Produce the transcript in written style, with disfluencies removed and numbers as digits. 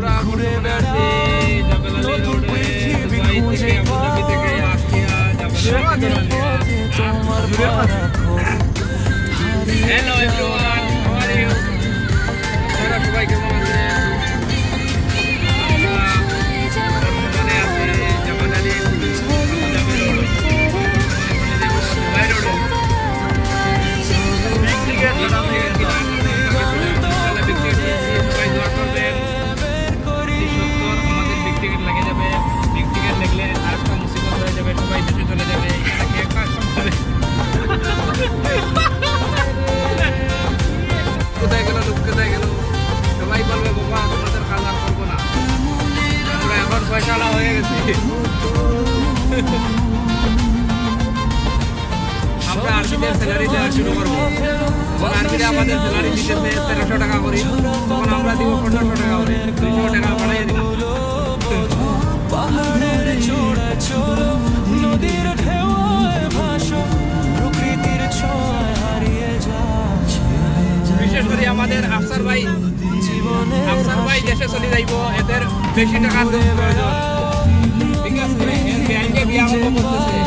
আমরা বর্তমানে আছি জাবেলালি রোডে, দুবাই থেকে, আবুধাবি থেকে আসিয়া Jebel Ali. Hello everyone, how are you? আপনারা সবাই কেমন আছেন? আমরা বর্তমানে আছি জাবেলালি আবুধাবি রোড, দুবাই রোডে। কোথায় গেল লোক, কোথায় গেল? সবাই বলবে বাবা তোমাদের কাজ আর করবো না, আমরা এখন পয়সাওয়ালা হয়ে গেছি। আমরা আর্মিদের স্যালারি দেওয়া শুরু করবো। তখন আর্মিরা আমাদের স্যালারি দিতেছে 1300 টাকা করে, তখন আমরা দিব 1500 টাকা করে, 200 টাকা বাড়াইয়ে দিব। পাহাড়ের চূড়ায় চলো, নদীর ঢেউয়ে ভাসো, প্রকৃতির ছোঁয়ায় হারিয়ে যাচ্ছে। বিশেষ করে আমাদের আফসার ভাই দেশে চলে যাইব, এদের বেশি টাকার প্রয়োজন। ঠিক আছে, এর ব্যাংকে বিয়া করতেছে।